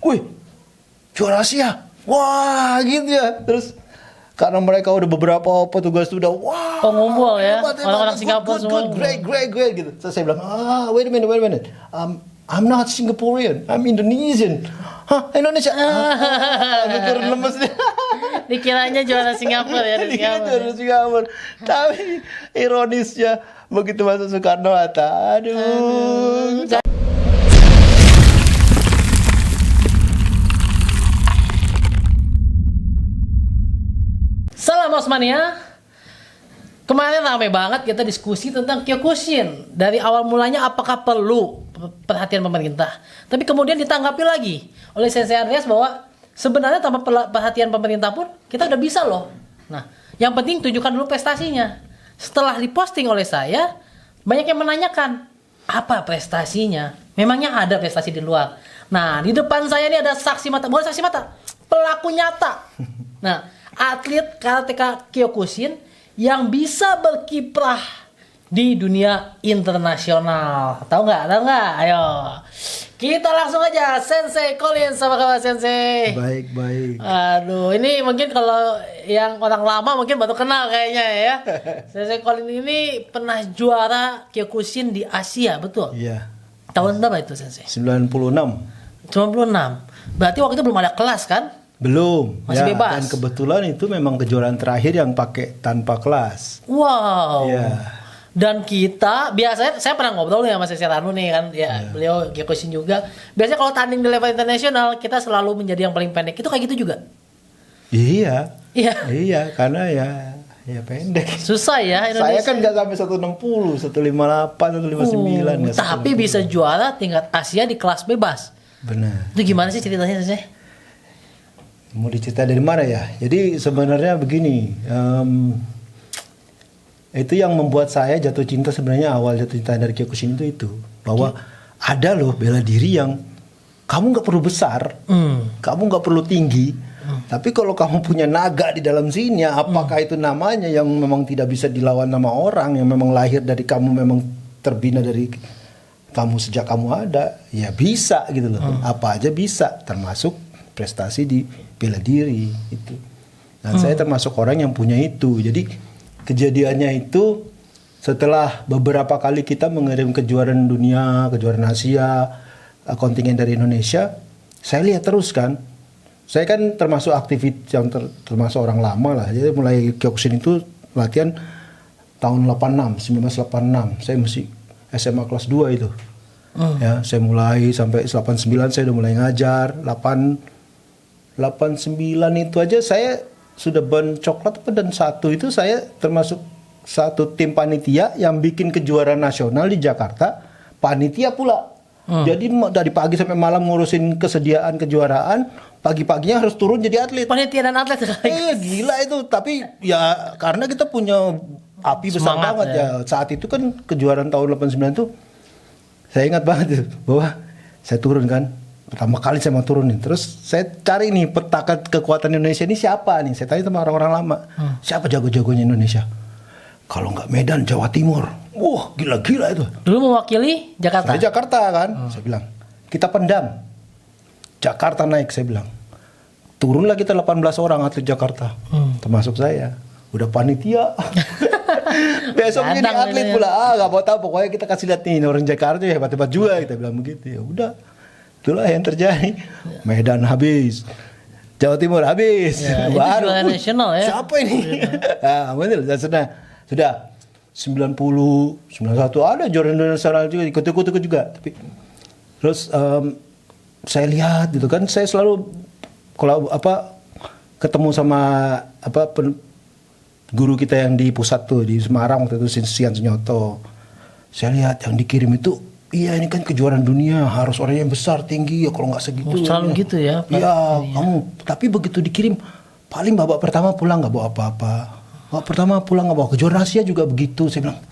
wih, juara Asia, wah gitu ya. Terus karena mereka udah beberapa petugas tuh udah wah, ngumpul ya, hebat, orang-orang Singapura semua. great gitu. Terus saya bilang, wait a minute. I'm not Singaporean, I'm Indonesian. Hah, Indonesia? Turun lemes dia. Dikiranya juara Singapura ya, dari Singapura. Singapura. Tapi ironisnya begitu masuk Soekarno Hatta, aduh. Salam Osmania. Kemarin ramai banget kita diskusi tentang Kyokushin. Dari awal mulanya apakah perlu perhatian pemerintah. Tapi kemudian ditanggapi lagi oleh Sensei Andreas bahwa sebenarnya tanpa perhatian pemerintah pun kita udah bisa loh. Nah, yang penting tunjukkan dulu prestasinya. Setelah diposting oleh saya, banyak yang menanyakan, apa prestasinya? Memangnya ada prestasi di luar? Nah, di depan saya ini ada saksi mata, bukan saksi mata, pelaku nyata. Nah, atlet karateka Kyokushin yang bisa berkiprah di dunia internasional. Tahu nggak? Ayo, kita langsung aja. Sensei Collins, sama kabar Sensei? Baik. Aduh, ini mungkin kalau yang orang lama mungkin baru kenal kayaknya ya. Sensei Collins ini pernah juara Kyokushin di Asia, betul? Iya. Tahun berapa itu Sensei? 96. 96. Berarti waktu itu belum ada kelas kan? Belum. Masih bebas. Dan kebetulan itu memang kejuaraan terakhir yang pakai tanpa kelas. Wow. Iya. Dan kita biasanya, saya pernah ngobrol nih sama Sensei Ranu nih kan, ya beliau Kyokushin juga. Biasanya kalau tanding di level internasional kita selalu menjadi yang paling pendek. Itu kayak gitu juga? Iya. Iya. Iya, karena ya pendek. Susah ya Indonesia. Saya kan nggak sampai 160, 158, 159. nggak Tapi 160. bisa juara tingkat Asia di kelas bebas. Benar. Itu gimana sih ceritanya Sensei? Mau dicerita dari mana ya? Jadi sebenarnya begini, itu yang membuat saya jatuh cinta, sebenarnya awal jatuh cinta dari Kyokushin itu bahwa ada loh bela diri yang kamu nggak perlu besar, kamu nggak perlu tinggi, tapi kalau kamu punya naga di dalam sini, apakah itu namanya yang memang tidak bisa dilawan sama orang, yang memang lahir dari kamu, memang terbina dari kamu sejak kamu ada, ya bisa gitu loh, apa aja bisa, termasuk prestasi di bela diri itu. Dan saya termasuk orang yang punya itu. Jadi kejadiannya itu setelah beberapa kali kita mengirim kejuaraan dunia, kejuaraan Asia, kontingen dari Indonesia, saya lihat terus kan. Saya kan termasuk aktivis yang termasuk orang lama lah. Jadi mulai Kyokushin itu latihan tahun 1986. Saya masih SMA kelas 2 itu. Ya, saya mulai sampai 89 saya udah mulai ngajar. 89 itu aja saya sudah ban coklat dan satu itu saya termasuk satu tim panitia yang bikin kejuaraan nasional di Jakarta, panitia pula. Jadi dari pagi sampai malam ngurusin kesediaan kejuaraan, pagi-paginya harus turun jadi atlet. Panitia dan atlet Gila itu, tapi ya karena kita punya api besar Semangat banget ya. Saat itu kan kejuaraan tahun 89 tuh saya ingat banget itu bahwa saya turun kan. Pertama kali saya mau turunin, terus saya cari nih peta kekuatan Indonesia ini siapa nih. Saya tanya sama orang-orang lama, siapa jago-jagonya Indonesia? Kalau nggak Medan, Jawa Timur. Wah, gila-gila itu. Dulu mewakili Jakarta. Saya Jakarta kan, saya bilang. Kita pendam. Jakarta naik, saya bilang. Turunlah kita 18 orang atlet Jakarta, termasuk saya. Udah panitia. Besok jadi atlet pula. Nggak mau tahu, pokoknya kita kasih lihat nih orang Jakarta ya hebat-hebat juga. Kita bilang begitu. Ya udah. Itulah yang terjadi. Medan habis, Jawa Timur habis, ya, baru itu nasional ya. Siapa ini? Nah, betul. Sudah 90, 91 ada juara nasional juga, ikut juga. Tapi terus saya lihat gitu kan, saya selalu kalau ketemu sama guru kita yang di pusat tuh di Semarang waktu itu, Sian Sunyoto. Saya lihat yang dikirim itu. Iya, ini kan kejuaraan dunia, harus orang yang besar, tinggi ya, kalau nggak segitu. Selalu gitu ya. Iya, kamu. Tapi begitu dikirim, paling babak pertama pulang nggak bawa apa-apa. Babak pertama pulang nggak bawa. Kejuaraan Asia juga begitu. Saya bilang,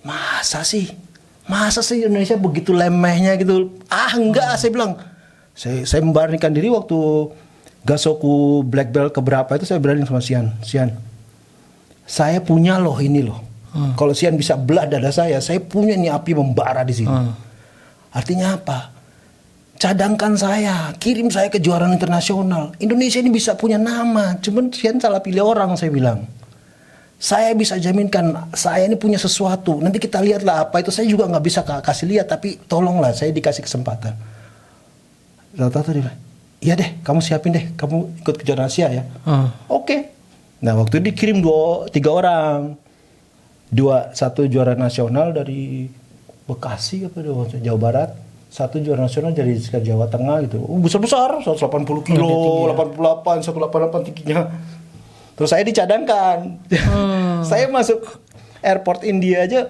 masa sih Indonesia begitu lemehnya gitu? Enggak, saya bilang. Saya memberanikan diri waktu Gasoku Black Belt keberapa itu saya berani sama Sian. Saya punya loh ini loh. Kalau Sian bisa belah dada saya punya nih api membara di sini. Artinya apa? cadangkan saya, kirim saya ke kejuaraan internasional. Indonesia ini bisa punya nama, cuman kalian salah pilih orang, saya bilang. Saya bisa jaminkan, saya ini punya sesuatu. Nanti kita lihatlah apa itu. Saya juga nggak bisa kasih lihat, tapi tolonglah saya dikasih kesempatan. Tahu-tahu dia bilang, iya deh, kamu siapin deh, kamu ikut kejuaraan Asia ya. Oke. Nah waktu itu dikirim 3 orang, satu juara nasional dari Bekasi apa Jawa Barat. Satu juara nasional dari Jawa Tengah gitu. Besar-besar, 180 kilo, 88, 188 tingginya. Terus saya dicadangkan. Saya masuk airport India aja.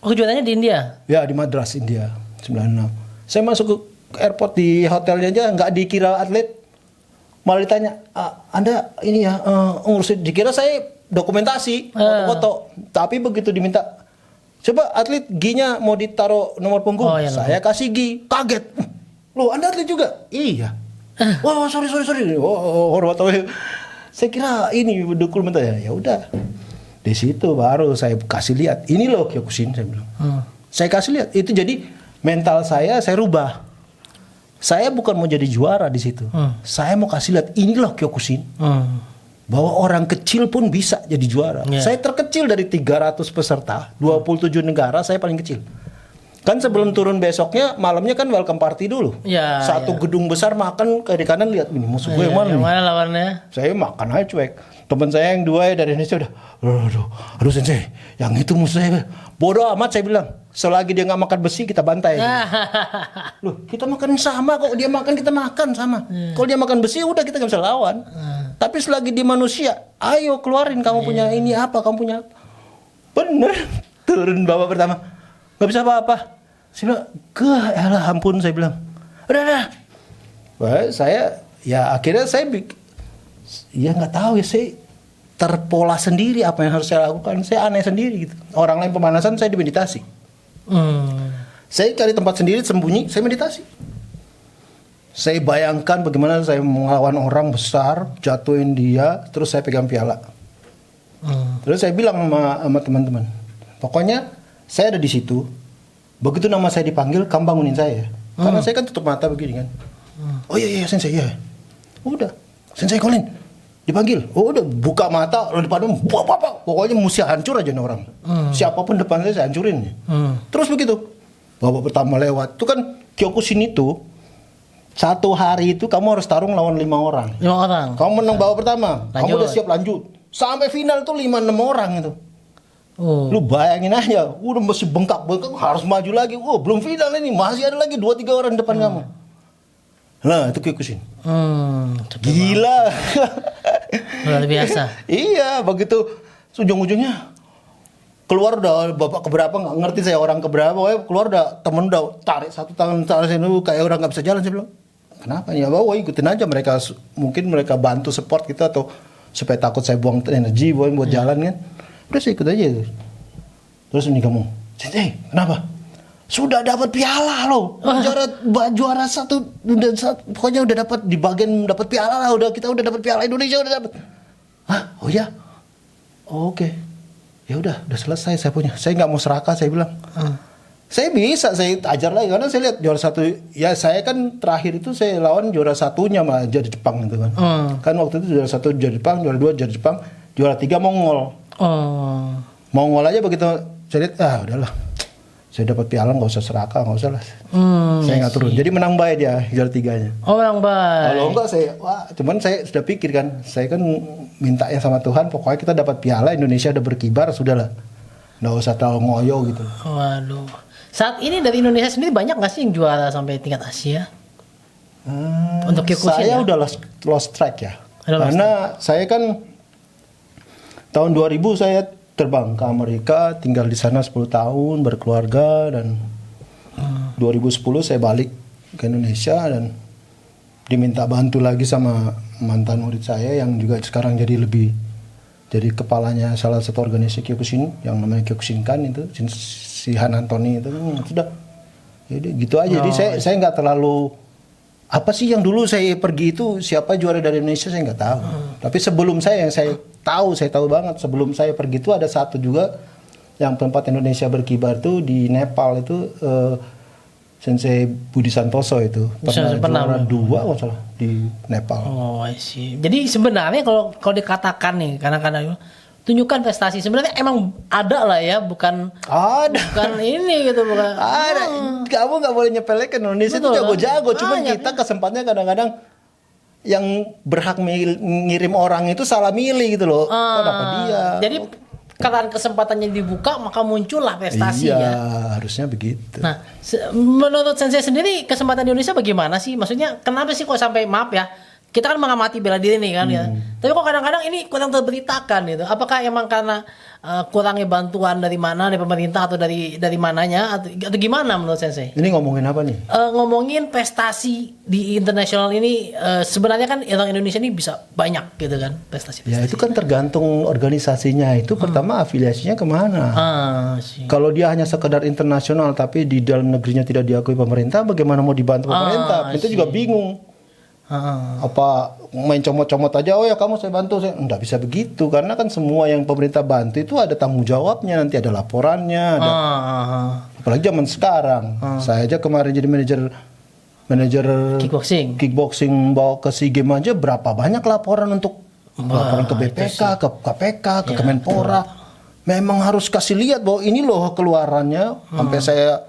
Oh, kejuaraannya di India? Ya, di Madras, India, 96. Saya masuk ke airport di hotelnya aja nggak dikira atlet. Malah ditanya, Anda ini ya, ngurusin, dikira saya dokumentasi, foto-foto. Tapi begitu diminta, coba atlet G-nya mau ditaruh nomor punggung, saya kasih G, kaget. Loh, Anda atlet juga? Iya. Wah, sorry. Hormat. Saya kira ini dokumentasi. Ya udah. Di situ baru saya kasih lihat. Ini loh Kyokushin, saya bilang. Saya kasih lihat. Itu jadi mental saya rubah. Saya bukan mau jadi juara di situ. Saya mau kasih lihat ini loh Kyokushin. Bahwa orang kecil pun bisa jadi juara. Saya terkecil dari 300 peserta, 27 negara, saya paling kecil. Kan sebelum turun besoknya, malamnya kan welcome party dulu. Satu gedung besar makan, ke kanan lihat ini musuh gue yang mana nih. Yang mana lawannya? Saya makan aja cuek. Teman saya yang 2 dari Indonesia udah, aduh sensei, yang itu musuh saya. Bodoh amat saya bilang. Selagi dia nggak makan besi kita bantai. Loh, kita makan sama kok, dia makan kita makan sama. Kalau dia makan besi udah kita nggak bisa lawan. Tapi selagi dia manusia, ayo keluarin kamu punya ini apa, kamu punya apa. Bener, turun babak pertama nggak bisa apa-apa. Saya bilang, elah ampun, saya bilang, udah. Wah, saya ya akhirnya saya ya nggak tahu ya, saya terpola sendiri apa yang harus saya lakukan. Saya aneh sendiri gitu. Orang lain pemanasan, saya di meditasi. Saya cari tempat sendiri sembunyi, saya meditasi. Saya bayangkan bagaimana saya melawan orang besar, jatuhin dia, terus saya pegang piala. Terus saya bilang sama teman-teman, pokoknya saya ada di situ. Begitu nama saya dipanggil, kamu bangunin saya. Karena saya kan tutup mata begini kan. Oh iya sensei ya. Udah, sensei Colin dipanggil. Oh udah, buka mata, lalu depan pokoknya mesti hancur aja nih orang. Siapapun depan saya hancurin. Terus begitu. Babak pertama lewat. Itu kan Kyokushin itu 1 hari itu kamu harus tarung lawan 5 orang. 5 orang. Kamu menang babak pertama, kamu udah siap lanjut. Sampai final tuh 5-6 orang itu. Lu bayangin aja, udah masih bengkak harus maju lagi. Belum final ini, masih ada lagi 2-3 orang depan kamu. Nah, itu Kyokushin. Gila. Luar biasa. Iya, begitu ujung-ujungnya keluar udah bapak keberapa, nggak ngerti saya orang keberapa, keluar udah temen udah tarik satu tangan tarik dulu kayak orang nggak bisa jalan. Saya bilang, kenapa ya bawa, ikutin aja mereka, mungkin mereka bantu support kita atau supaya takut saya buang energi buat jalan kan. Udah saya ikut aja itu. Terus ini kamu, sensei, kenapa? Sudah dapat piala loh, juara satu, pokoknya udah dapat di bagian dapat piala lah, kita udah dapat piala Indonesia udah dapat. Hah? Oh ya? Oh, oke. Ya udah selesai saya punya. Saya nggak mau serakah, saya bilang. Saya bisa, saya ajar lagi karena saya lihat juara satu. Ya saya kan terakhir itu saya lawan juara satunya mah jadi Jepang gitu kan. Kan waktu itu juara satu juara Jepang, juara 2 juara Jepang, juara 3 Mongol. Mongol aja begitu saya lihat, udahlah. Saya dapat piala, nggak usah serakah, nggak usah lah. Saya nggak turun. Jadi menang baik dia juara 3-nya. Oh, menang baik. Kalau enggak cuman saya sudah pikir kan, saya kan minta yang sama Tuhan, pokoknya kita dapat piala, Indonesia udah berkibar, sudahlah. Nggak usah terlalu ngoyo gitu. Waduh. Saat ini dari Indonesia sendiri banyak nggak sih yang juara sampai tingkat Asia? Untuk Kyokushin saya udah lost track ya. Karena saya kan tahun 2000 saya terbang ke Amerika, tinggal di sana 10 tahun, berkeluarga, dan 2010 saya balik ke Indonesia dan diminta bantu lagi sama mantan murid saya yang juga sekarang jadi kepalanya salah satu organisasi Kyokushin yang namanya Kyokushinkan itu, si Han Anthony itu. Sudah jadi gitu aja. Jadi saya nggak terlalu apa sih yang dulu saya pergi itu, siapa juara dari Indonesia saya nggak tahu. Tapi sebelum saya tahu banget, sebelum saya pergi itu ada satu juga yang tempat Indonesia berkibar tuh di Nepal itu, Sensei Budi Santoso itu pernah juara 2 kalau salah di Nepal. Oh, I see. Jadi sebenarnya kalau dikatakan nih, kadang-kadang tunjukkan prestasi sebenarnya emang ada lah ya, bukan ini gitu, bukan. Ada. Kamu nggak boleh nyepelekan, Indonesia itu Betul, jago-jago. Cuman banyak, kita kesempatnya kadang-kadang yang berhak ngirim orang itu salah milih gitu loh. Kok dapat dia? Jadi karena kesempatannya dibuka maka muncullah prestasi iya, ya. harusnya begitu. Nah, menurut Sensei sendiri kesempatan di Indonesia bagaimana sih? Maksudnya kenapa sih kok sampai, maaf ya, kita kan mengamati bela diri nih kan ya. Tapi kok kadang-kadang ini kurang terberitakan gitu. Apakah emang karena kurangnya bantuan dari mana, dari pemerintah atau dari mananya atau gimana menurut Sensei? Ini ngomongin apa nih? Ngomongin prestasi di internasional ini, sebenarnya kan orang Indonesia ini bisa banyak gitu kan prestasi. Ya itu kan tergantung organisasinya itu pertama afiliasinya kemana. Kalau dia hanya sekedar internasional tapi di dalam negerinya tidak diakui pemerintah, bagaimana mau dibantu pemerintah? Itu juga bingung. Apa main comot-comot aja, oh ya kamu saya bantu, saya nggak bisa begitu karena kan semua yang pemerintah bantu itu ada tanggung jawabnya, nanti ada laporannya, ada apalagi zaman sekarang. Saya aja kemarin jadi manajer kickboxing bawa ke SEA Games aja berapa banyak laporan untuk laporan ke BPK, ke KPK, ke Kemenpora. Memang harus kasih lihat bahwa ini loh keluarannya, sampai saya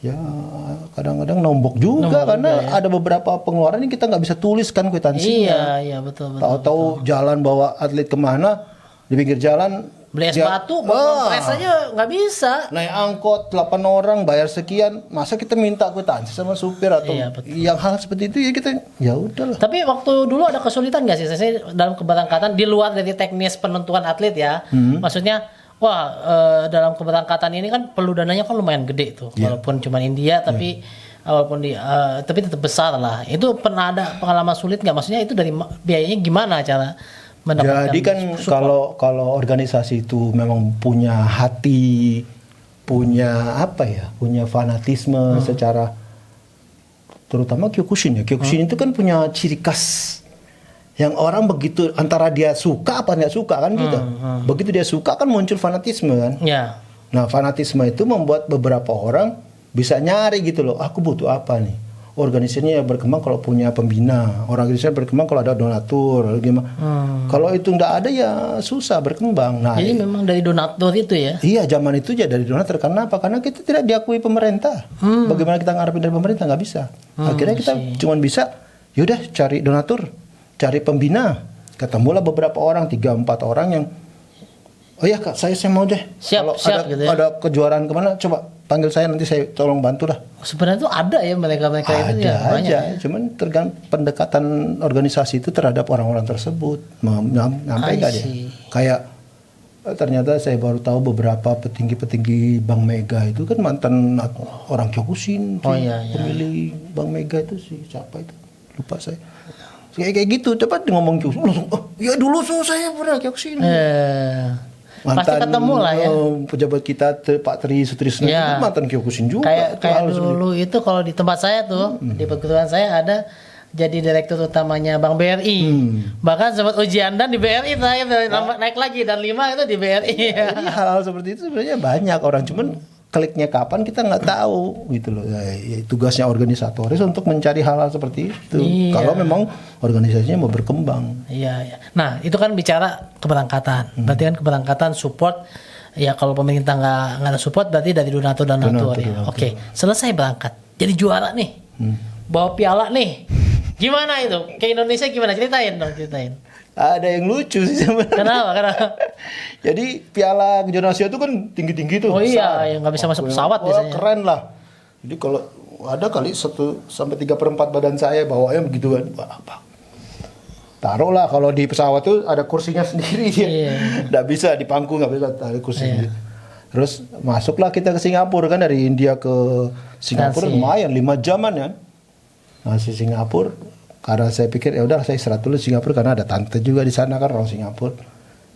ya kadang-kadang nombok juga karena ada beberapa pengeluaran yang kita nggak bisa tuliskan kwitansinya. Iya betul. Tahu-tahu jalan bawa atlet kemana di pinggir jalan beli es batu, pres aja nggak bisa. Naik angkot 8 orang bayar sekian, masa kita minta kwitansi sama supir atau yang hal seperti itu ya kita ya udahlah. Tapi waktu dulu ada kesulitan nggak sih saya dalam keberangkatan di luar dari teknis penentuan atlet ya? Maksudnya dalam keberangkatan ini kan perlu dananya kan lumayan gede tuh, walaupun cuma India tapi walaupun tapi tetap besar lah. Itu pernah ada pengalaman sulit nggak? Maksudnya itu dari biayanya gimana cara mendapatkan? Jadi kan kalau organisasi itu memang punya hati, punya punya fanatisme secara terutama Kyokushin ya. Kyokushin itu kan punya ciri khas. Yang orang begitu antara dia suka apa nggak suka kan gitu. Begitu dia suka kan muncul fanatisme kan. Ya. Nah fanatisme itu membuat beberapa orang bisa nyari gitu loh. Aku butuh apa nih? Organisasinya berkembang kalau punya pembina. Organisasinya berkembang kalau ada donatur. Gimana? Kalau itu nggak ada ya susah berkembang. Nah, jadi memang dari donatur itu ya? Iya zaman itu ya dari donatur. Karena apa? Karena kita tidak diakui pemerintah. Bagaimana kita ngarepin dari pemerintah nggak bisa. Akhirnya kita cuma bisa yaudah cari donatur. Cari pembina, ketemulah beberapa orang, 3-4 orang yang, oh ya kak, saya mau deh. Kalau gitu ya? Ada kejuaraan kemana, coba panggil saya nanti saya tolong bantu lah. Sebenarnya itu ada ya mereka itu ya banyak. Ada, cuman tergantung pendekatan organisasi itu terhadap orang-orang tersebut, sampai nggak dia. Kayak ternyata saya baru tahu beberapa petinggi-petinggi Bank Mega itu kan mantan orang Kyokushin, pemilih Bank Mega itu sih siapa itu, lupa saya. Kayak gitu, cepat ngomong Kyokushin langsung, ya dulu saya pernah Kyokushin. Mantan, pasti ketemu lah ya. Pejabat kita Pak Tri Sutrisno itu mantan Kyokushin juga. Kayak dulu itu kalau di tempat saya tuh, di perguruan saya ada jadi direktur utamanya Bank BRI. Bahkan sempat ujian dan di BRI naik lagi dan 5 itu di BRI. Jadi hal-hal seperti itu sebenarnya banyak orang, cuman kliknya kapan kita nggak tahu gitu loh. Ya, tugasnya organisatoris untuk mencari hal-hal seperti itu. Kalau memang organisasinya mau berkembang. Iya. Nah itu kan bicara keberangkatan. Berarti kan keberangkatan support. Ya kalau pemerintah nggak ada support berarti dari donatur ya. Oke. Selesai berangkat jadi juara nih. Bawa piala nih. Gimana itu? Ke Indonesia gimana? Ceritain. Ada yang lucu sih sebenarnya. Kenapa? Jadi piala kejuaraan Asia itu kan tinggi-tinggi tuh. Oh iya, yang nggak bisa masuk pesawat biasanya. Keren lah. Jadi kalau ada kali 1 sampai 3/4 badan saya bawanya begitu kan. Taruhlah kalau di pesawat tuh ada kursinya sendiri dia. Nggak bisa di pangku, nggak bisa ada kursi sendiri. Terus masuklah kita ke Singapura kan, dari India ke Singapura lumayan 5 jaman ya. Masih Singapura. Karena saya pikir ya udah saya istirahat dulu Singapura karena ada tante juga di sana kan orang Singapura.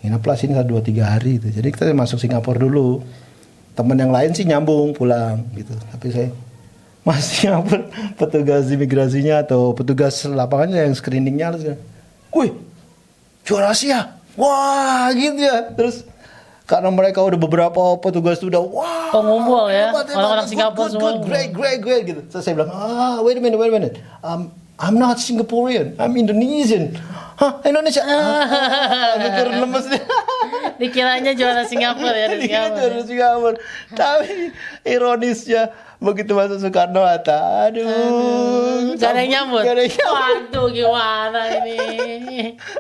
Ngineplah sini 2-3 hari itu. Jadi kita masuk Singapura dulu. Teman yang lain sih nyambung pulang gitu. Tapi saya masih Singapura, petugas imigrasinya atau petugas lapangannya yang screeningnya harus, wih juara Asia, wah gitu ya. Terus Karena mereka udah beberapa petugas tuh udah wah. Pengumpul ya. hebat, Orang-orang good, Singapura good, semua. good, great gitu. Terus saya bilang, wait a minute. I'm not Singaporean, I'm Indonesian. Hah, Indonesia? Mikir lemes deh. Dikiranya juara Singapura ya di Dikira Singapura. juara Singapura. Tapi ironisnya begitu masuk Soekarno Hatta, aduh. Gak ada yang nyambut. Gak ada yang nyambut. Waduh gimana ini.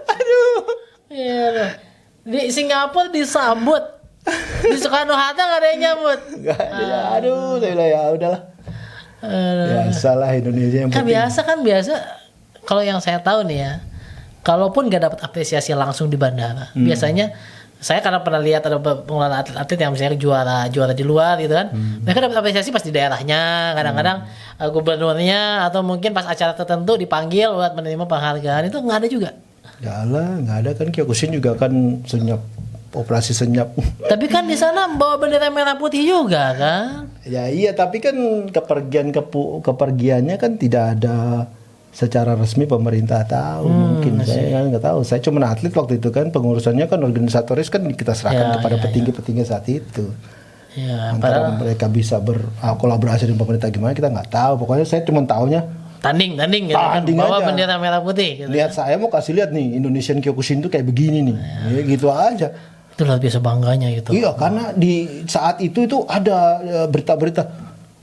Aduh. Iya loh. Di Singapura disambut. Di Soekarno Hatta gak ada yang nyambut. Gak ada. Aduh, saya bilang ya udahlah. Biasalah Indonesia yang Kan penting. biasa kalau yang saya tahu nih ya, kalaupun gak dapat apresiasi langsung di bandara, biasanya saya karena pernah lihat ada pengelolaan atlet-atlet yang misalnya juara di luar gitu kan, mereka dapat apresiasi pas di daerahnya, kadang-kadang gubernurnya atau mungkin pas acara tertentu dipanggil buat menerima penghargaan, itu nggak ada juga. Nggak ada kan Kyokushin juga kan senyap, operasi senyap. Tapi kan di sana bawa bendera merah putih juga kan. Ya iya, tapi kan kepergiannya kan tidak ada secara resmi pemerintah tahu. Mungkin saya kan nggak tahu. Saya cuma atlet waktu itu kan, pengurusannya kan organisatoris kan kita serahkan kepada petinggi-petinggi saat itu. Ya, Antara mereka bisa berkolaborasi dengan pemerintah gimana kita nggak tahu. Pokoknya saya cuma taunya tanding gitu kan, Tanding bawa aja. bendera merah putih gitu. lihat saya mau kasih lihat nih Indonesian Kyokushin tuh kayak begini nih. Ya, gitu aja. Itu luar biasa bangganya gitu. Iya, karena di saat itu ada berita-berita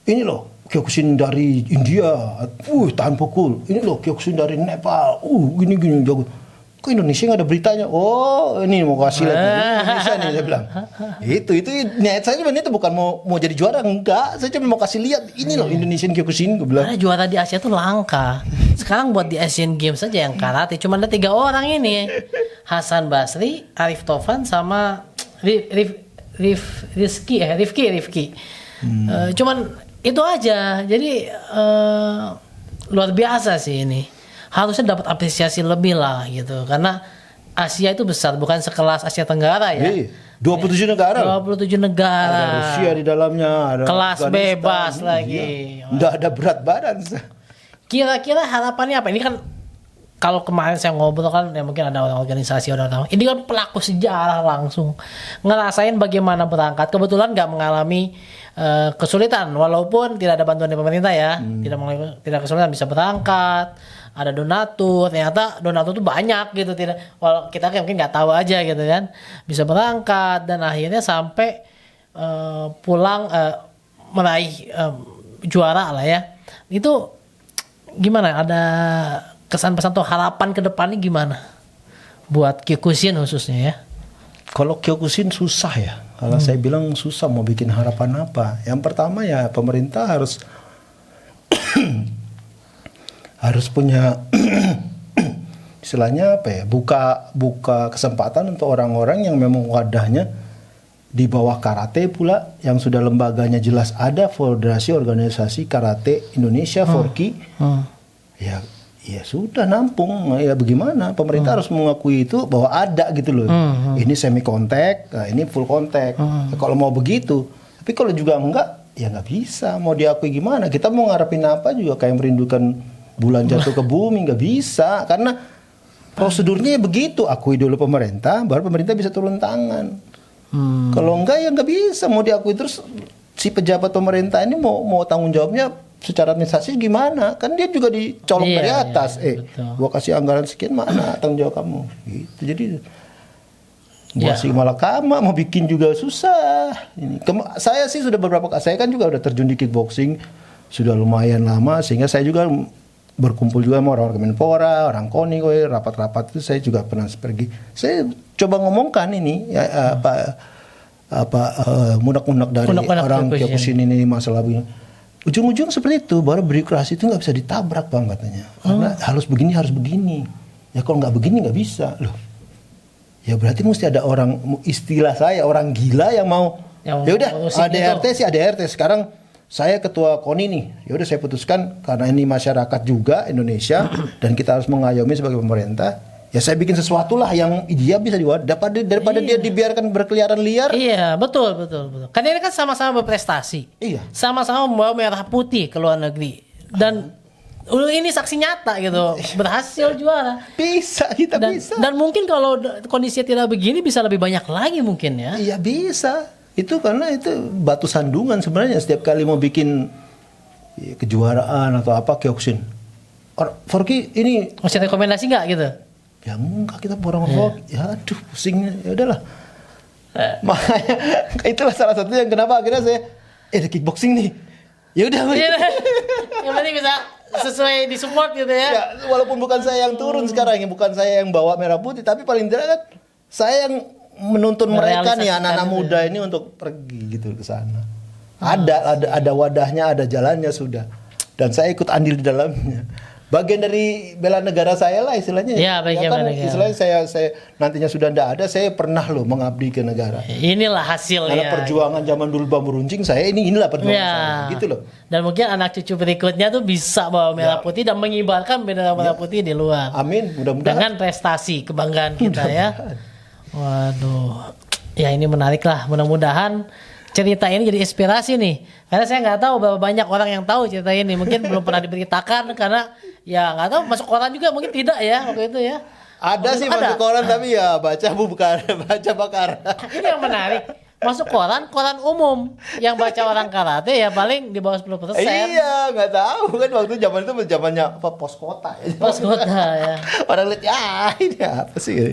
ini loh Kyokushin dari India, tahan pukul. Ini loh Kyokushin dari Nepal, gini jago. Kok Indonesia nggak ada beritanya? Oh, ini mau kasih lihat ini Indonesia nih, saya bilang. Itu niat saya sebenarnya itu bukan mau jadi juara, enggak. Saya cuma mau kasih lihat ini loh Indonesian Kyokushin, gue bilang. Karena juara di Asia tuh langka. Sekarang buat di Asian Games saja yang karate cuma ada 3 orang ini. Hasan Basri, Arif Tovan sama Rifki. Cuman itu aja. Jadi luar biasa sih ini. Harusnya dapat apresiasi lebih lah gitu. Karena Asia itu besar, bukan sekelas Asia Tenggara ya. Iya, 27 negara. 27 negara. Ada Rusia di dalamnya, ada Kelas Afghanistan. bebas lagi. Iya. Nggak ada berat badan. Kira-kira harapannya apa? Ini kan kalau kemarin saya ngobrol kan ya mungkin ada orang organisasi orang-orang. Ini kan pelaku sejarah langsung ngerasain bagaimana berangkat. Kebetulan nggak mengalami kesulitan walaupun tidak ada bantuan dari pemerintah ya. Tidak kesulitan bisa berangkat. Ada donatur, ternyata donatur tuh banyak gitu, tidak. Walau kita mungkin nggak tahu aja gitu kan. Bisa berangkat dan akhirnya sampai pulang meraih juara lah ya. Itu gimana? Ada kesan-pesan atau harapan ke depannya gimana? Buat Kyokushin khususnya ya. Kalau Kyokushin susah ya. Kalau saya bilang susah mau bikin harapan apa. Yang pertama ya pemerintah harus harus punya istilahnya apa ya? Buka kesempatan untuk orang-orang yang memang wadahnya di bawah karate pula, yang sudah lembaganya jelas ada Federasi Organisasi Karate Indonesia Forki. Ya sudah nampung, ya bagaimana pemerintah harus mengakui itu bahwa ada gitu loh. Ini semi kontak, ini full kontak. Kalau mau begitu, tapi kalau juga enggak, ya nggak bisa. Mau diakui gimana? Kita mau ngarepin apa juga kayak merindukan bulan jatuh ke bumi, nggak bisa karena prosedurnya begitu. Akui dulu pemerintah, baru pemerintah bisa turun tangan. Kalau enggak ya nggak bisa. Mau diakui terus si pejabat pemerintah ini mau tanggung jawabnya secara administrasi gimana? Kan dia juga dicolok dari atas. Gua kasih anggaran sekian, mana tanggung jawab kamu? Gitu. Jadi buat si malakama mau bikin juga susah. Saya sih sudah beberapa kali. Saya kan juga udah terjun di kickboxing sudah lumayan lama, sehingga saya juga berkumpul juga sama orang Kemenpora, orang KONI, rapat-rapat itu saya juga pernah pergi. Saya coba ngomongkan ini munak-munak dari orang Kyokushin ini masalah begini. Ujung-ujung seperti itu, baru birokrasi itu nggak bisa ditabrak bang katanya. Karena harus begini. Ya kalau nggak begini nggak bisa loh. Ya berarti mesti ada orang, istilah saya orang gila yang mau. Ya udah ADRT sih ADRT. Sekarang saya ketua KONI nih. Ya udah saya putuskan karena ini masyarakat juga Indonesia dan kita harus mengayomi sebagai pemerintah. Ya saya bikin sesuatu lah yang dia bisa daripada dia dibiarkan berkeliaran liar. Iya, betul. Karena ini kan sama-sama berprestasi. Iya. Sama-sama membawa merah putih ke luar negeri. Dan Ini saksi nyata gitu, berhasil juara. Bisa, kita Dan, bisa. dan mungkin kalau kondisinya tidak begini bisa lebih banyak lagi mungkin ya. Iya bisa. Itu karena itu batu sandungan sebenarnya setiap kali mau bikin kejuaraan atau apa Kyokushin. Forky ini Masih rekomendasi nggak gitu? ya enggak kita orang Forky. Ya aduh pusingnya. Ya udahlah. Makanya itulah salah satunya yang kenapa akhirnya saya ada kickboxing nih. Ya udah. Yang penting bisa sesuai di support gitu ya. Ya, walaupun bukan saya yang turun sekarang, bukan saya yang bawa merah putih, tapi paling tidak kan saya yang menuntun mereka nih anak-anak muda ini untuk pergi gitu ke sana. Ada wadahnya, ada jalannya sudah. Dan saya ikut andil di dalamnya. Bagian dari bela negara saya lah istilahnya. Ya, bagian kan, bela negara. istilahnya saya nantinya sudah tidak ada, saya pernah loh mengabdi ke negara. Inilah hasilnya. Karena perjuangan zaman dulu bambu runcing saya inilah perjuangan saya. Gitu loh. Dan mungkin anak cucu berikutnya tuh bisa bawa merah putih dan mengibarkan bendera merah putih di luar. Amin, mudah-mudahan. Dengan prestasi kebanggaan kita ya. Waduh. Ya ini menarik lah. Mudah-mudahan cerita ini jadi inspirasi nih. Karena saya nggak tahu berapa banyak orang yang tahu cerita ini. Mungkin belum pernah diberitakan karena ya nggak tahu masuk koran juga mungkin tidak ya waktu itu ya. Ada Waktu sih itu ada. masuk koran tapi ya baca bukan baca bakar. Ini yang menarik. Masuk koran umum. Yang baca orang karate ya paling di bawah 10%. Iya, nggak tahu kan waktu zaman itu zamannya apa pos kota ya. Pos kota ya. Orang lihat ya ini apa sih?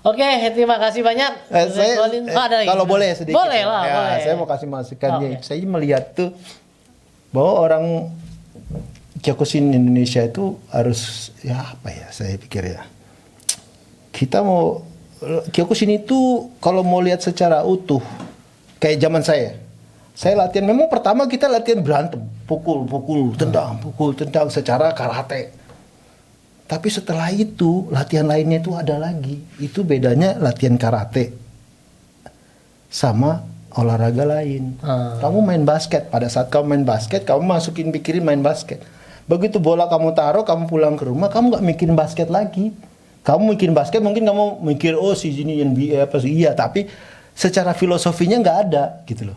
Oke, terima kasih banyak. Ada lagi? Kalau boleh sedikit. Boleh lah, ya, boleh. saya mau kasih masukannya. Oke. Saya melihat tuh bahwa orang Kyokushin Indonesia itu harus ya apa ya? Saya pikir ya. Kita mau Kyokushin itu kalau mau lihat secara utuh kayak zaman saya latihan memang pertama kita latihan berantem, pukul, tendang secara karate. Tapi setelah itu latihan lainnya itu ada lagi. Itu bedanya latihan karate sama olahraga lain. Kamu main basket, pada saat kamu main basket, kamu pikirin main basket. Begitu bola kamu taruh, kamu pulang ke rumah, kamu nggak mikirin basket lagi. Kamu mikirin basket, mungkin kamu mikir oh si ini NBA apa sih? Iya, tapi secara filosofinya nggak ada gitu loh.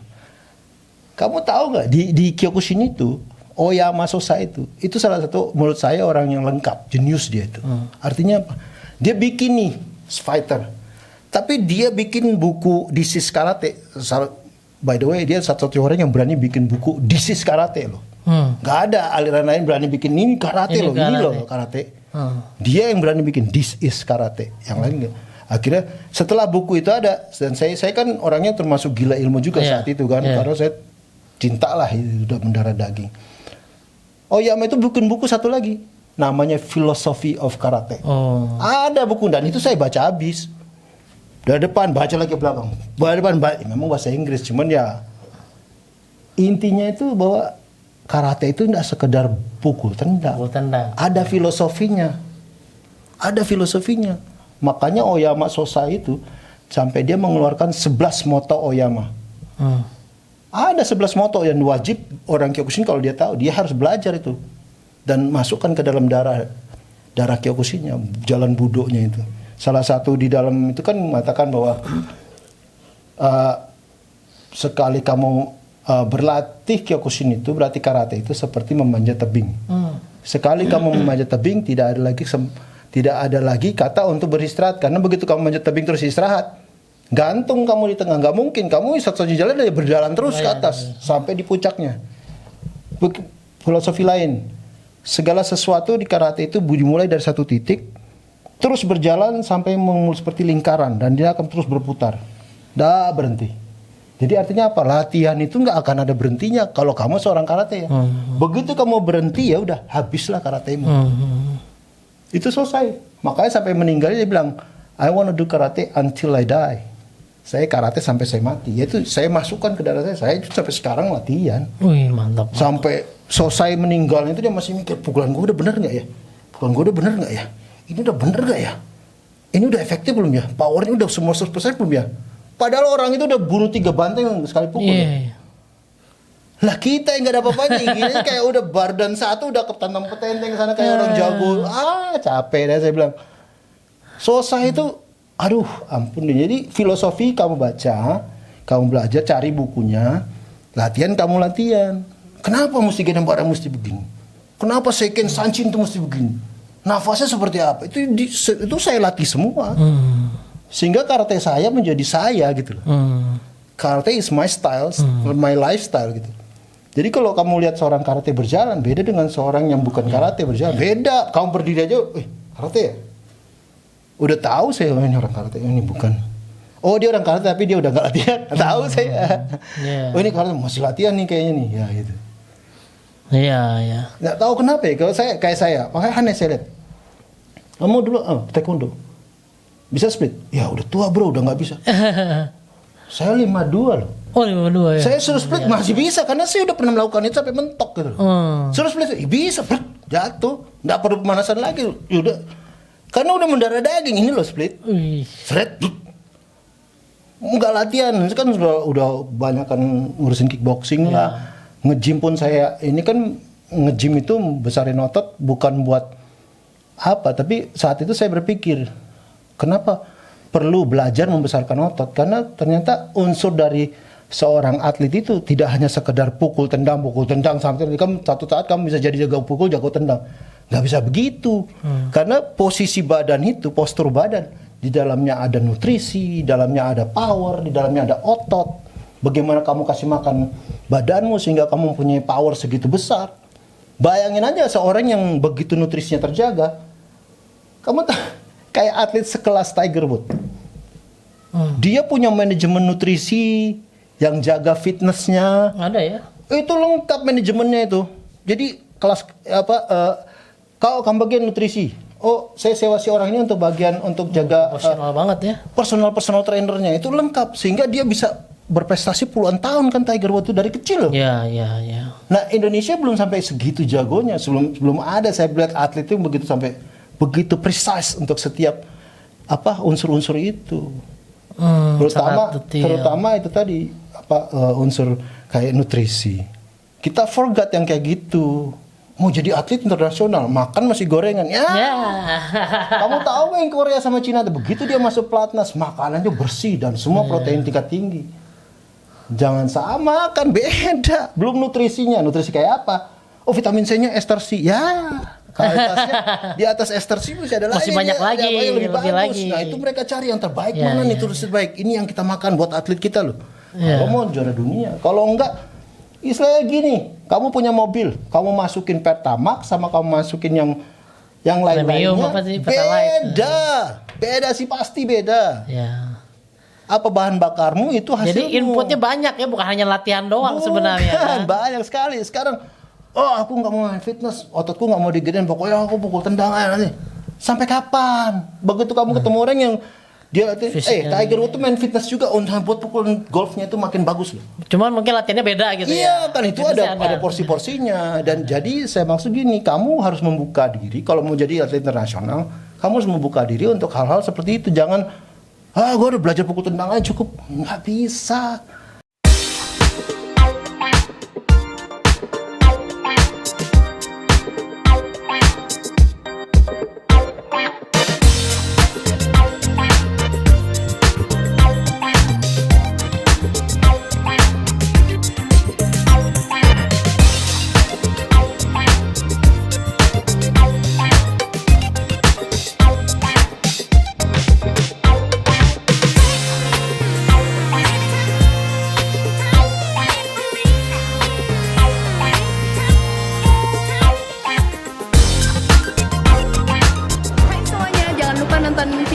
Kamu tahu nggak di Kyokushin itu Oyama Sosa itu salah satu menurut saya orang yang lengkap, jenius dia itu. Artinya apa? Dia bikin nih fighter, tapi dia bikin buku This is Karate. By the way, dia satu-satunya orang yang berani bikin buku This is Karate loh. Gak ada aliran lain berani bikin ini karate loh, ini loh karate. Dia yang berani bikin This is Karate, yang lain enggak. Akhirnya setelah buku itu ada, dan saya kan orangnya termasuk gila ilmu juga saat itu kan, karena saya cinta lah itu udah mendarah daging. Oyama itu bikin buku satu lagi, namanya Philosophy of Karate. Ada buku dan itu saya baca habis. Dari depan baca lagi ke belakang, dari depan memang bahasa Inggris, cuman ya intinya itu bahwa karate itu tidak sekedar pukul tendang. Ada filosofinya. Makanya Oyama Sosa itu sampai dia mengeluarkan 11 moto Oyama. Ada 11 moto yang wajib orang Kyokushin kalau dia tahu, dia harus belajar itu dan masukkan ke dalam darah Kyokushinnya, jalan budonya itu. Salah satu di dalam itu kan mengatakan bahwa sekali kamu berlatih Kyokushin itu berarti karate itu seperti memanjat tebing. Sekali kamu memanjat tebing tidak ada lagi kata untuk beristirahat, karena begitu kamu manjat tebing terus istirahat, gantung kamu di tengah, nggak mungkin. Kamu satu-satunya jalan adalah berjalan terus ke atas sampai di puncaknya. Filosofi lain, segala sesuatu di karate itu dimulai dari satu titik, terus berjalan sampai seperti lingkaran dan dia akan terus berputar, dah berhenti. Jadi artinya apa? Latihan itu nggak akan ada berhentinya kalau kamu seorang karate ya. Begitu kamu berhenti ya udah habislah karatemu. Itu selesai. Makanya sampai meninggal dia bilang, I want to do karate until I die. Saya karate sampai saya mati. Yaitu saya masukkan ke darah saya. Saya itu sampai sekarang latihan. Wih, mantap. Sampai selesai meninggal itu dia masih mikir, pukulan gue udah bener nggak ya? Pukulan gue udah bener nggak ya? Ini udah bener nggak ya? Ini udah efektif belum ya? Powernya udah semua 100% belum ya? Padahal orang itu udah bunuh 3 banteng sekali pukul. Lah kita yang nggak ada apa-apanya, gini kayak udah bardan satu udah ketanam petenteng ke sana kayak orang jago. Capek deh saya bilang. Sosa itu, aduh ampun deh. Jadi filosofi kamu baca, kamu belajar, cari bukunya, latihan kamu latihan. Kenapa mesti barang mesti begini? Kenapa Seiken Sanchin itu mesti begini? Nafasnya seperti apa? Itu saya latih semua. Sehingga karate saya menjadi saya gitu loh. Karate is my style, my lifestyle gitu. Jadi kalau kamu lihat seorang karate berjalan, beda dengan seorang yang bukan karate berjalan. Beda. Kamu berdiri aja, karate ya? Udah tahu saya, ini orang karate, ini bukan. Oh dia orang karate tapi dia udah gak latihan. Tahu saya. Oh ini karate masih latihan nih kayaknya nih. Ya gitu. Iya. Nggak tahu kenapa ya. Kalau saya, makanya aneh saya lihat. Kamu dulu taekwondo bisa split? Ya udah tua bro, udah nggak bisa. Saya 52 loh. Oh 52 ya. Saya suruh split masih bisa karena saya udah pernah melakukan itu sampai mentok gitu. Suruh split bisa, jatuh, nggak perlu pemanasan lagi. Udah, karena udah mendarah daging ini loh split. Split, nggak latihan. Kan udah banyak kan ngurusin kickboxing lah, nge-gym pun saya. Ini kan nge-gym itu besarin otot bukan buat apa, tapi saat itu saya berpikir kenapa perlu belajar membesarkan otot, karena ternyata unsur dari seorang atlet itu tidak hanya sekedar pukul tendang sampai kamu satu saat kamu bisa jadi jago pukul jago tendang, nggak bisa begitu. Karena posisi badan itu, postur badan, di dalamnya ada nutrisi, di dalamnya ada power, di dalamnya ada otot. Bagaimana kamu kasih makan badanmu sehingga kamu mempunyai power segitu besar. Bayangin aja seorang yang begitu nutrisinya terjaga, kamu kayak atlet sekelas Tiger Woods. Dia punya manajemen nutrisi yang jaga fitnessnya. Ada ya? Itu lengkap manajemennya itu. Jadi kelas kalau kamu bagian nutrisi, saya sewa si orang ini untuk bagian untuk jaga Profesional banget ya. personal trainernya itu lengkap sehingga dia bisa berprestasi puluhan tahun kan Tiger Woods itu dari kecil loh. Iya. Nah Indonesia belum sampai segitu jagonya, belum ada saya lihat atlet itu begitu precise untuk setiap unsur-unsur itu. Terutama itu tadi unsur kayak nutrisi. Kita forgot yang kayak gitu. Mau jadi atlet internasional, makan masih gorengan. Kamu tahu yang Korea sama Cina begitu dia masuk pelatnas, makanannya bersih dan semua protein tingkat tinggi. Jangan sama kan beda. Belum nutrisinya, nutrisi kayak apa? Oh vitamin C-nya ester C. Ya, kualitasnya di atas ester C masih ada masih banyak lagi, lebih bagus. lagi. Nah itu mereka cari yang terbaik mana nih terbaik. Ini yang kita makan buat atlet kita loh. Kalau mau juara dunia, kalau enggak, istilahnya gini, kamu punya mobil, kamu masukin Pertamax sama kamu masukin yang lain-lainnya, beda sih pasti beda. Ya. Apa bahan bakarmu itu hasilmu. Jadi inputnya banyak ya, bukan hanya latihan doang sebenarnya. Kan? Banyak sekali. Sekarang, aku nggak mau main fitness, ototku nggak mau digedein, pokoknya aku pukul tendang aja nanti. Sampai kapan? Begitu kamu ketemu orang yang dia Tiger Woods tuh main fitness juga buat pukul golfnya itu makin bagus loh. Cuman mungkin latihannya beda gitu ya. Iya kan itu ada porsi-porsinya dan jadi saya maksud gini, kamu harus membuka diri kalau mau jadi atlet internasional, kamu harus membuka diri untuk hal-hal seperti itu. Jangan gue udah belajar pukul tendang aja cukup, nggak bisa.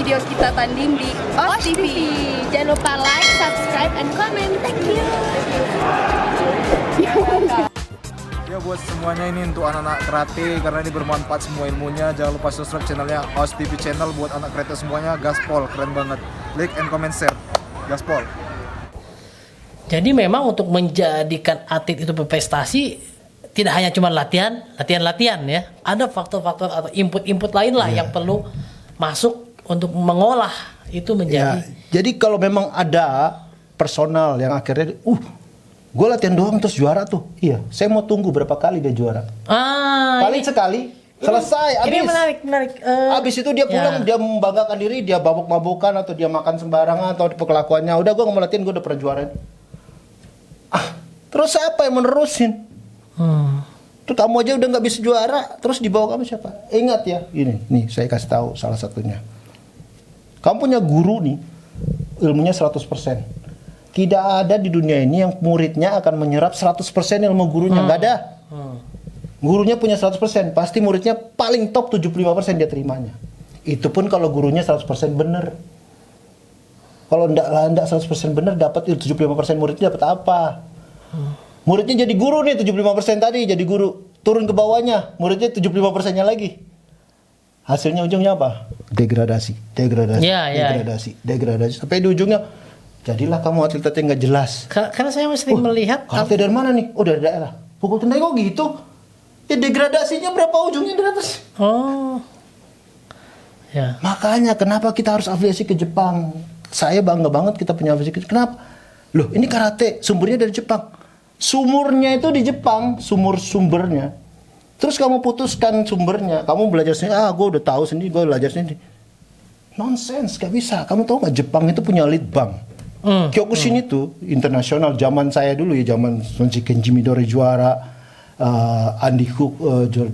Video kita tanding di OS TV. Jangan lupa like, subscribe, and comment. Thank you. Ya buat semuanya ini untuk anak-anak karate karena ini bermanfaat semua ilmunya. Jangan lupa subscribe channelnya OS TV Channel buat anak karate semuanya. Gaspol keren banget. Like and comment share. Gaspol. Jadi memang untuk menjadikan atlet itu berprestasi tidak hanya cuma latihan ya. Ada faktor-faktor atau input lain lah yang perlu masuk untuk mengolah itu menjadi. Jadi kalau memang ada personal yang akhirnya, gue latihan doang terus juara tuh. Iya, saya mau tunggu berapa kali dia juara. Paling sekali, selesai. Ini abis. menarik. Abis itu dia pulang, dia membanggakan diri, dia mabuk-mabukan atau dia makan sembarangan atau kelakuannya. Udah gue nggak mau latihan, gue udah pernah juara. Terus siapa yang menerusin? Terus kamu aja udah nggak bisa juara, terus di bawah kamu siapa? Ingat ya, ini, nih saya kasih tahu salah satunya. Kamu punya guru nih, ilmunya 100%. Tidak ada di dunia ini yang muridnya akan menyerap 100% ilmu gurunya, nggak ada. Gurunya punya 100%, pasti muridnya paling top 75% dia terimanya. Itu pun kalau gurunya 100% bener. Kalau enggak 100% bener, dapat 75% muridnya dapat apa? Muridnya jadi guru nih 75% tadi jadi guru, turun ke bawahnya, muridnya 75%-nya lagi. Hasilnya ujungnya apa? Degradasi. Sampai di ujungnya jadilah kamu atlet yang nggak jelas. Karena saya sering melihat Karate dari mana nih? Oh, dari daerah. Pukul tendai kok gitu? Ya degradasinya berapa ujungnya di atas? Oh. Ya. Makanya kenapa kita harus afiliasi ke Jepang? Saya bangga banget kita punya afiliasi ke Jepang. Kenapa? Loh, ini karate sumbernya dari Jepang. Sumurnya itu di Jepang, sumbernya. Terus kamu putuskan sumbernya, kamu belajar sendiri. Gue udah tahu sendiri, gue belajar sendiri. Nonsense, gak bisa. Kamu tahu nggak Jepang itu punya lead bank. Kyokushin itu internasional. Zaman saya dulu ya, zaman Kenji Midori juara, Andy Cook juara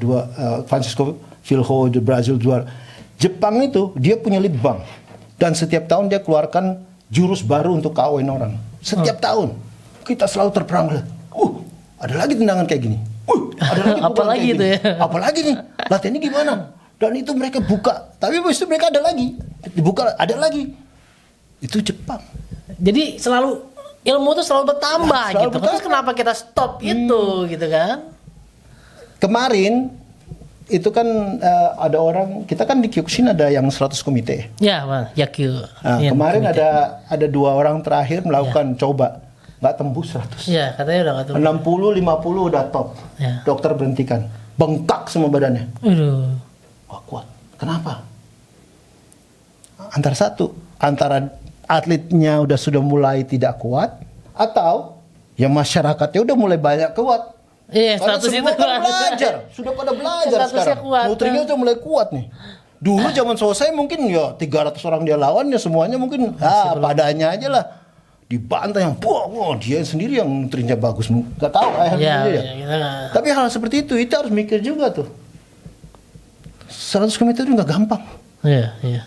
2, Francisco Filho Brazil juara. Jepang itu dia punya lead bank. Dan setiap tahun dia keluarkan jurus baru untuk kawin orang. Setiap tahun. Kita selalu terperangkap. Ada lagi tendangan kayak gini. Ada lagi Apalagi itu ya. Apalagi nih, latihannya gimana? Dan itu mereka buka. Tapi habis itu mereka ada lagi. Dibuka, ada lagi. Itu Jepang. Jadi selalu ilmu tuh selalu bertambah Selalu gitu. bertambah. Terus kenapa kita stop itu gitu kan? Kemarin itu kan ada orang, kita kan di Kyokushin ada yang 100 komite. Ya, Mas, Yakyu. Nah, Iya, kemarin komite. ada 2 orang terakhir melakukan coba. Nggak tembus 100. Iya, katanya udah nggak tahu. 60-50 udah top. Ya. Dokter berhentikan. Bengkak semua badannya. Aduh. Wah, kuat. Kenapa? Antara atletnya sudah mulai tidak kuat, atau ya masyarakatnya udah mulai banyak kuat. Iya, Karena status semua itu kan belajar, sudah pada belajar Statusnya sekarang. kuat. Nutrinya udah mulai kuat nih. Dulu zaman selesai mungkin ya 300 orang dia lawan ya semuanya mungkin padanya aja lah. Dibantai yang wah dia sendiri yang nutrinya bagus. Gak tahu Iya, ya. iya. Tapi hal seperti itu harus mikir juga tuh. 100 km itu nggak gampang. Iya, iya.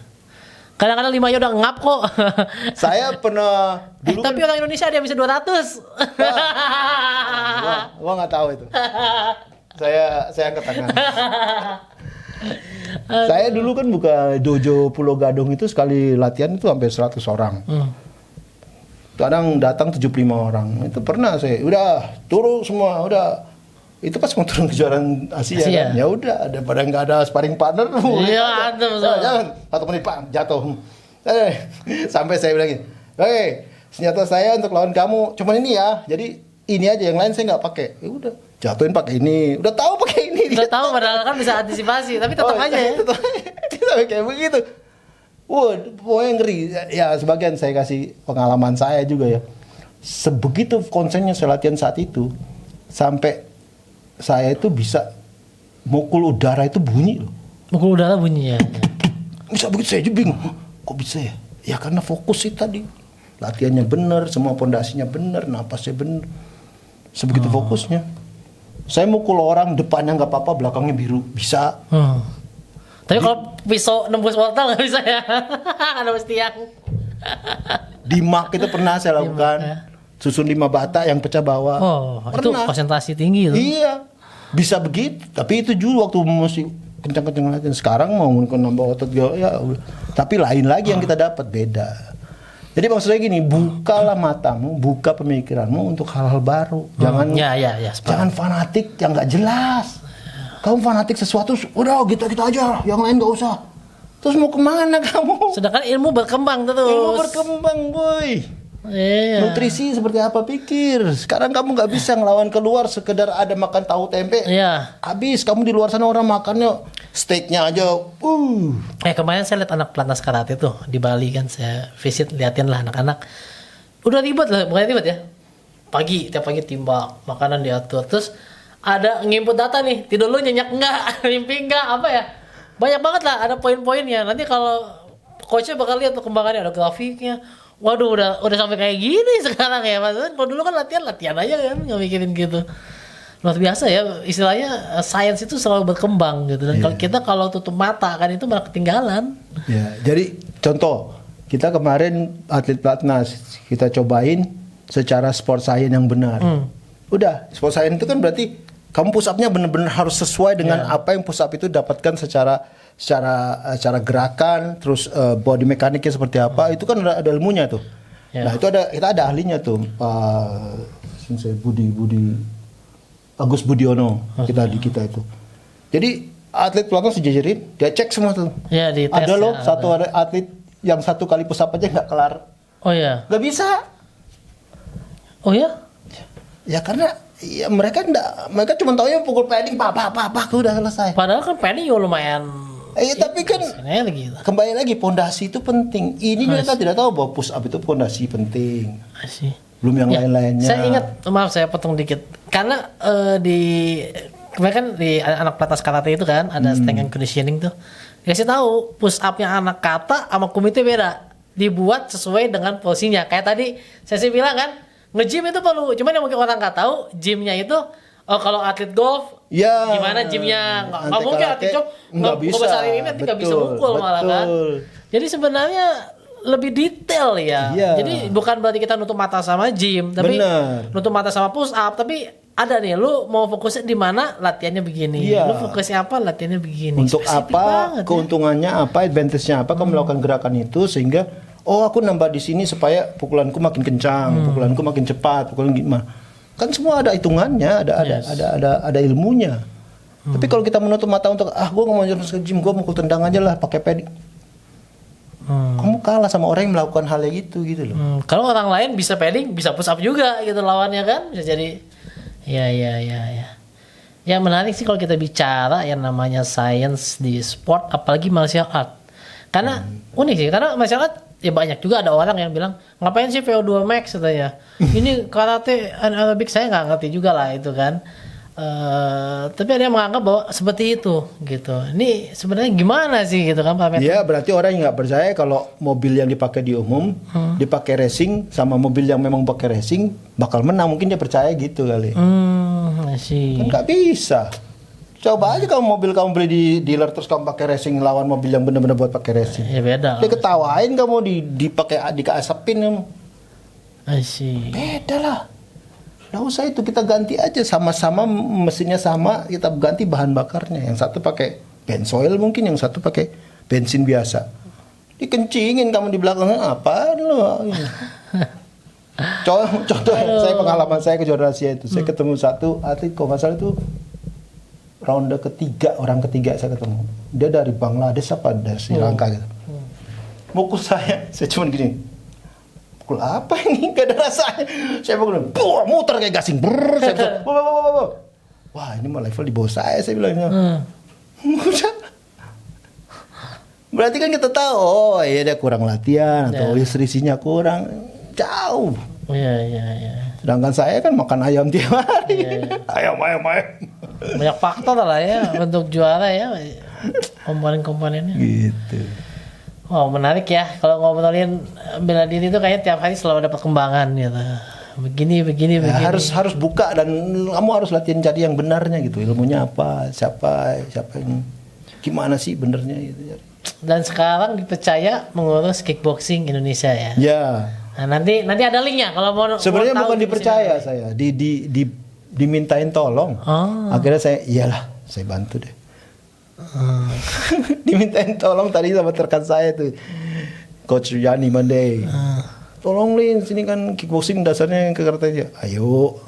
Kadang-kadang 5-nya udah ngap kok. Saya pernah dulu Tapi orang Indonesia ada yang bisa 200. gua nggak tahu itu. Saya angkat tangan. Saya dulu kan buka dojo Pulau Gadung itu sekali latihan itu sampai 100 orang. Kadang datang 75 orang. Itu pernah saya. Udah turun semua, udah. Itu pas mau turun kejuaraan Asia. Kan? Ya udah, daripada nggak ada sparring partner. Iya, ada jangan 1 menit Pak, jatuh. Sampai saya bilangin, "Hei, senjata saya untuk lawan kamu cuman ini ya. Jadi ini aja, yang lain saya nggak pakai." Ya udah, jatuhin pakai ini. Udah tahu pakai ini. Udah tahu padahal kan bisa antisipasi, tapi tetap aja ya. Sampai kayak begitu. Wah, pokoknya ngeri. Ya, sebagian saya kasih pengalaman saya juga ya. Sebegitu konsennya saya latihan saat itu, sampai saya itu bisa mukul udara itu bunyi loh. Mukul udara bunyi ya. Bisa begitu saya juga bingung. Kok bisa ya? Ya karena fokus itu tadi. Latihannya benar, semua pondasinya benar, napasnya benar. Sebegitu fokusnya. Saya mukul orang depannya nggak apa-apa, belakangnya biru. Bisa. Tapi kalau pisau nembus wortel nggak bisa ya. Nembus tiang. Di MAK itu pernah saya lakukan. Susun 5 bata yang pecah bawah. Oh, itu pernah. konsentrasi tinggi itu. Iya. Bisa begitu. Tapi itu dulu waktu masih kencang-kencang latihan. Sekarang mau nambah otot ya. Tapi lain lagi yang kita dapat, beda. Jadi maksudnya gini, bukalah matamu, buka pemikiranmu untuk hal-hal baru. Jangan jangan fanatik yang nggak jelas. Kamu fanatik sesuatu, udah gitu aja, yang lain nggak usah. Terus mau kemana kamu? Sedangkan ilmu berkembang terus. Ilmu berkembang, boy. Iya. Nutrisi seperti apa pikir? Sekarang kamu nggak bisa ngelawan keluar sekedar ada makan tahu tempe. Iya. Habis kamu di luar sana orang makannya steaknya aja. Kemarin saya lihat anak pelatnas karate tuh di Bali kan, saya visit liatin lah anak-anak. Udah ribet lah, bukan ribet ya. Tiap pagi timbang, makanan diatur. Terus ada nginput data nih, tidur lu nyenyak enggak, mimpi enggak, apa ya. Banyak banget lah, ada poin-poinnya. Nanti kalau coachnya bakal lihat perkembangannya, ada grafiknya. Waduh, udah sampai kayak gini sekarang ya, Mas. Kalau dulu kan latihan aja kan, nggak mikirin gitu. luar biasa ya, istilahnya sains itu selalu berkembang gitu. Dan kalau tutup mata kan itu malah ketinggalan. Ya, jadi contoh kita kemarin atlet pelatnas kita cobain secara sport science yang benar. Udah, sport science itu kan berarti kamu push up-nya benar-benar harus sesuai dengan apa yang push up itu dapatkan secara gerakan, terus body mekaniknya seperti apa, itu kan ada ilmunya tuh. Nah, itu kita ada ahlinya tuh, Pak Sensei Agus Budiono kita itu. Jadi atlet pelatnas dijajarin, dia cek semua tuh. Ya, di tes ada loh ya, satu atlet yang 1 kali push up aja nggak kelar. Oh ya. Nggak bisa. Oh ya? Ya karena ya mereka cuma taunya pukul padding udah selesai. Padahal kan padding ya lumayan. Tapi kan Gitu. kembali lagi pondasi itu penting. Ini mereka tidak tahu bahwa push up itu pondasi penting. Asih. Belum yang lain-lainnya. Saya ingat, maaf saya potong dikit. Karena kemarin kan di anak pelatnas karate itu kan ada strength and conditioning tuh. Dikasih tahu push up-nya anak kata sama kumite beda. Dibuat sesuai dengan posisinya. Kayak tadi saya bilang kan, nge-gym itu perlu. Cuman yang mungkin orang nggak tahu, gymnya itu kalau atlet golf ya, gimana gymnya nggak mungkin atlet golf nggak bisa. Ngebesarin ini nanti nggak bisa mukul malah kan. Jadi sebenarnya lebih detail ya. Jadi bukan berarti kita nutup mata sama gym, tapi nutup mata sama push up. Tapi ada nih, lu mau fokusnya di mana, latihannya begini. Lu fokusnya apa, latihannya begini. Untuk apa, keuntungannya apa, advantage-nya apa, kamu melakukan gerakan itu sehingga aku nambah di sini supaya pukulanku makin kencang, pukulanku makin cepat, pukulan gimana. Kan semua ada hitungannya, ada ilmunya. Tapi kalau kita menutup mata untuk gue nggak mau masuk ke gym, gue mukul tendang aja lah pakai padding. Kamu kalah sama orang yang melakukan hal yang gitu loh. Kalau orang lain bisa padding, bisa push up juga gitu lawannya kan, bisa jadi. Ya. Ya menarik sih kalau kita bicara yang namanya science di sport, apalagi martial art. Karena unik sih, karena martial art ya banyak juga ada orang yang bilang ngapain sih VO2 max katanya. Ini karate aerobik, saya nggak ngerti juga lah itu kan. Tapi ada yang menganggap bahwa seperti itu gitu. Ini sebenarnya gimana sih gitu kan Pak Met? Ya berarti orang yang nggak percaya kalau mobil yang dipakai di umum dipakai racing sama mobil yang memang pakai racing bakal menang, mungkin dia percaya gitu kali. Kan nggak bisa. Coba aja kamu mobil kamu beli di dealer terus kamu pakai racing lawan mobil yang benar-benar buat pakai racing. Ya beda. Dia ketawain kamu dipakai dikasapin kamu. Beda lah. Nggak usah itu, kita ganti aja sama-sama mesinnya sama, kita ganti bahan bakarnya. Yang satu pakai benzoil mungkin, yang satu pakai bensin biasa. Dikencingin kamu di belakangnya apa lo? Contoh saya pengalaman saya ke juara Asia itu, saya ketemu satu atlet kok nggak salah itu ronde ketiga, orang ketiga saya ketemu. Dia dari Bangladesh apa dari Sri Lanka gitu. Mukul saya cuma gini. Pukul apa ini? Gak ada rasanya. Saya pukul, muter kayak gasing. Saya bilang, wah ini mah level di bawah saya bilangnya. Berarti kan kita tahu, oh iya dia kurang latihan atau selisihnya kurang jauh. Iya. Sedangkan saya kan makan ayam tiap hari. Ayam. Banyak faktor lah ya untuk juara ya, komponen-komponennya. Gitu. Oh menarik ya, kalau ngobrolin bela diri itu kayaknya tiap hari selalu ada perkembangan gitu. Begini. Harus buka dan kamu harus latihan cari yang benarnya gitu. Ilmunya apa, siapa yang gimana sih benernya gitu. Dan sekarang dipercaya mengurus kickboxing Indonesia ya. Ya. Nah, nanti ada linknya kalau mau. Sebenarnya bukan dipercaya saya, dimintain tolong. Akhirnya saya bantu deh. Dimintain tolong tadi sama rekan saya tuh, Coach Yani Mandey. Tolong Lin, sini kan kickboxing dasarnya ke karate aja. Ayo,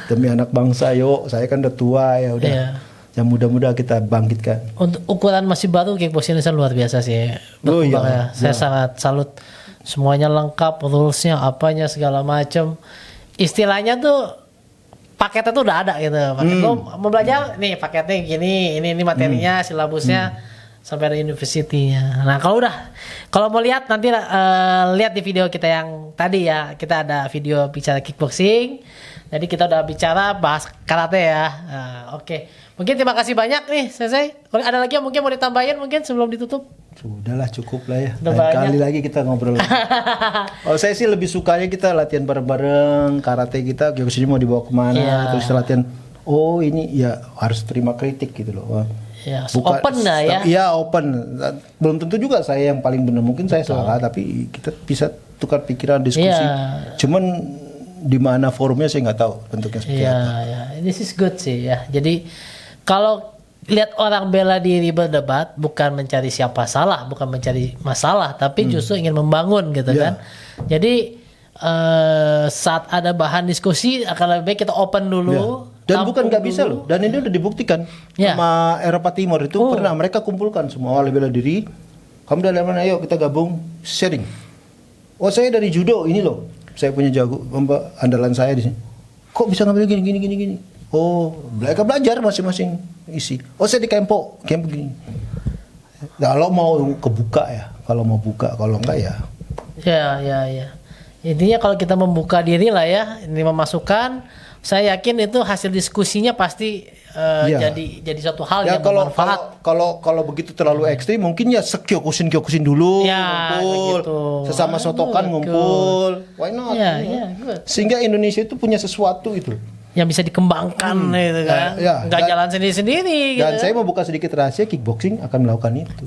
demi anak bangsa, ayo. Saya kan udah tua ya udah. Yang muda-muda kita bangkitkan. Untuk ukuran masih baru kickboxing Indonesia luar biasa sih. Ya. Saya sangat salut. Semuanya lengkap, rulesnya, apanya segala macam. Istilahnya tuh paketnya tuh udah ada gitu. Paket lo mau belajar nih paketnya gini, ini materinya, silabusnya sampai ada university-nya. Nah, kalau mau lihat nanti lihat di video kita yang tadi ya. Kita ada video bicara kickboxing. Jadi kita udah bicara bahas karate ya. Oke. Mungkin terima kasih banyak nih, Sensei. Kalau ada lagi yang mungkin mau ditambahin mungkin sebelum ditutup. Sudahlah cukup lah ya. Lain kali lagi kita ngobrol. Saya sih lebih sukanya kita latihan bareng-bareng karate kita. Kyokushin mau dibawa kemana? Terus latihan. oh ini ya harus terima kritik gitu loh. Wah, Ya, open lah ya. Iya open. Belum tentu juga saya yang paling benar. Mungkin saya salah, tapi kita bisa tukar pikiran, diskusi. Iya. Cuman di mana forumnya saya nggak tahu bentuknya seperti Iya, apa. ya. This is good sih ya. Jadi kalau lihat orang bela diri berdebat bukan mencari siapa salah, bukan mencari masalah, tapi justru ingin membangun gitu Iya. kan. Jadi saat ada bahan diskusi akan lebih baik kita open dulu. Ya. Dan bukan nggak bisa loh. Dan ini udah dibuktikan Ya. sama Eropa Timur itu pernah mereka kumpulkan semua ahli bela diri. Kamu dari mana? Ayo kita gabung sharing. Oh saya dari judo ini loh. Saya punya jago andalan saya di sini. Kok bisa ngambil gini? Oh mereka belajar masing-masing isi. Oh saya di kempo gini. Kalau mau kebuka ya. Kalau mau buka, kalau enggak ya. Ya. Intinya kalau kita membuka diri lah ya, ini memasukkan. Saya yakin itu hasil diskusinya pasti Iya. jadi suatu hal Ya yang kalau bermanfaat. kalau begitu terlalu ekstrim mungkin ya sekyokusin dulu Ya, ngumpul gitu. sesama sotokan Good. ngumpul why not Ya, You know? ya, good. Sehingga Indonesia itu punya sesuatu itu Yang bisa dikembangkan gitu kan. Ya, Nggak dan- jalan sendiri-sendiri gitu. dan saya mau buka sedikit rahasia kickboxing akan melakukan itu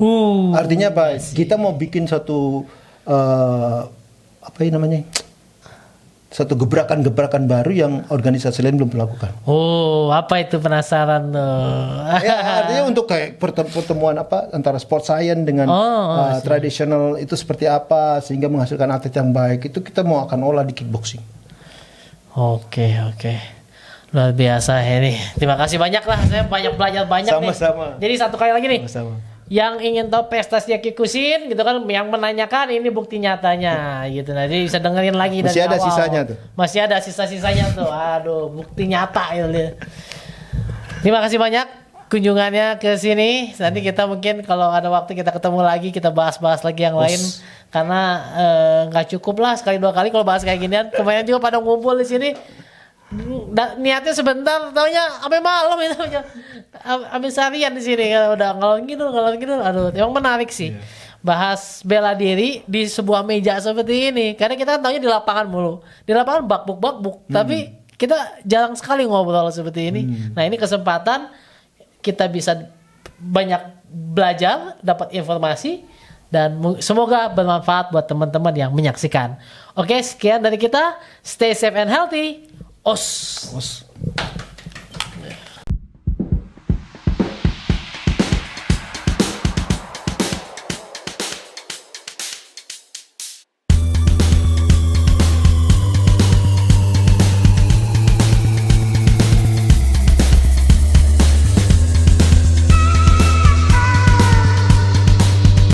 artinya apa kita mau bikin satu apa ini namanya satu gebrakan-gebrakan baru yang organisasi lain belum melakukan. Oh, apa itu penasaran tuh? Ya, artinya untuk kayak pertemuan apa antara sport science dengan tradisional itu seperti apa sehingga menghasilkan atlet yang baik itu kita mau akan olah di kickboxing. Oke. Luar biasa ini. Terima kasih banyak lah. Saya banyak belajar banyak Sama-sama. nih. Jadi satu kali lagi nih. Sama-sama. Yang ingin tahu prestasi Kikusin gitu kan, yang menanyakan ini bukti nyatanya gitu. Nah, jadi bisa dengerin lagi Masih dari ada awal. sisanya tuh. Masih ada sisa-sisanya tuh. Aduh, bukti nyata gitu. Terima kasih banyak kunjungannya ke sini. Nanti kita mungkin kalau ada waktu kita ketemu lagi, kita bahas-bahas lagi yang lain. Karena nggak cukup lah sekali dua kali kalau bahas kayak ginian. Kemarin juga pada ngumpul di sini. Niatnya sebentar, taunya sampai malam itu, sampai seharian di sini. Udah ngalor ngidul. Aduh, emang menarik sih. Bahas bela diri di sebuah meja seperti ini. Karena kita kan taunya di lapangan mulu. Di lapangan bakbuk. Tapi kita jarang sekali ngobrol seperti ini. Nah ini kesempatan kita bisa banyak belajar, dapat informasi. Dan semoga bermanfaat buat teman-teman yang menyaksikan. Oke, sekian dari kita. Stay safe and healthy. Os.